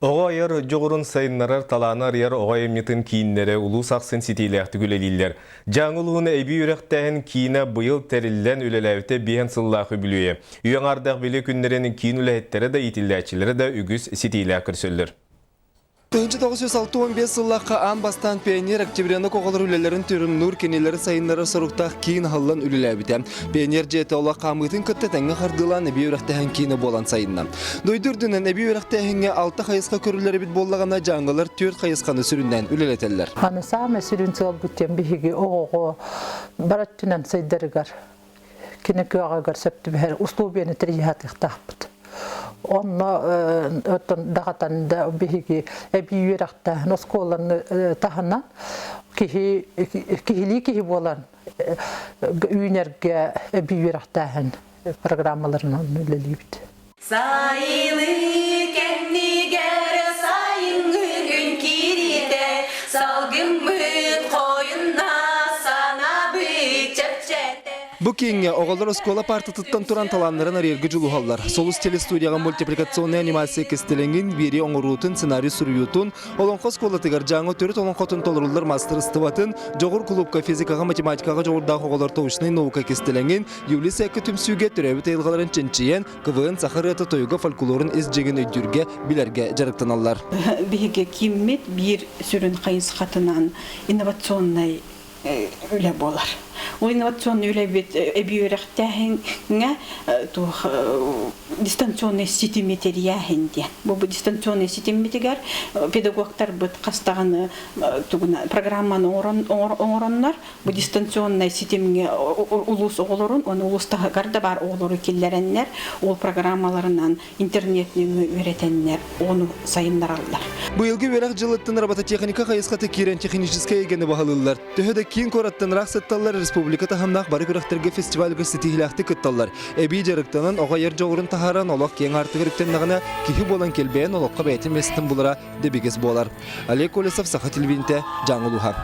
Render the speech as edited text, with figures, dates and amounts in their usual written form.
Oğa yer joğurun sayınlarar talanar yer oğa emnitin kiyinlere ulu saksin sitiyelekti güleliller. Жаңылуын эби үректәһін киіне бұйыл тәрілден үлеләвіте бейін сыллақы білуе. Үйен ардақ білі күннерінің киін үләхеттері да итілдәчілері да үгіз ситийләк күрсілдір. 1965 сыллаққа ан бастан пионер октябряны коғалар үлелерін түрін нұр кенелері сайынлары сұрықтақ кейін халлан үлеләбіті. Пионер жеті ола қамытын күттетәңі қардылан әбей өріқтәхін кейіні болан сайынна. Дойдырдынан әбей өріқтәхінге 6 қайысқа көрілері біт боллағана жаңғылар 4 қайысқаны сүрінден үлелетелер. Аны саме сүрін сыл бүттен бігі оғығы бараттынан сайдарығар. Кенекі ағағар сөпті бәр ұслубияны тірейхатық тақпыд. Онна дағатанда бігі әбей өріқті нұсколаны тағынан кихили болан үйінерге әбей өріқтәхін программаларынан үлелейбіді. Сайылы кәннігер сайын үгін кириде, салгын мүт қойынна сана бүк чәпчәді. Бұл кейінге оғалар оскола партытыттан тұран таланларын арергі жылуғалар. Солус телестудияға мультипликационный анимация кестеленген бері оңырутын сценарий сүріютын, олонқо сколатығар жаңы төрет олонқотын толырылар мастер ыстыватын, жоғыр клубка физикаға математикаға жоғырдағы оғалар тоғышынай наука кестеленген, Юлис әкі түмсуге түрәбі тәйілғаларын ченчиен, КВН сақыр әті тойығы фольклорын әзжеген өйдерге білерге жарықтаналар. Бігі кеммет бір сүрін қайыз қатынан инновационный үлі болар. Ол инновационный үлі бет әбі өріқтәхіңе дистанционный сетиметр яхенден. Бұл дистанционный сетиметр педагогтар бұд қастағаны программаны оңыронлар. Бұл дистанционный сетимге ұлыс оғылырын, оны ұлыстағы ғарда бар оғылыры келдеренлер, ол программаларынан интернетінің өретенлер, оны сайынлар алдар. Бұйылғы өріқ жылыттың робототехника қайысқаты керен техническай егені бағалылар. Төхеді кейін қораттан рақсатталар республиката хамнақ бары көріқтерге фестивальгі сетихилақты күтталар. Әбей жарықтанын оға ер жоғырын тахаран олақ ең артығы үріктеннағына кихи болан келбейін олаққа бәйтін месітін бұлыра дебегіз болар. Олег Колесов, Саха телевизионте, Жаңылуха.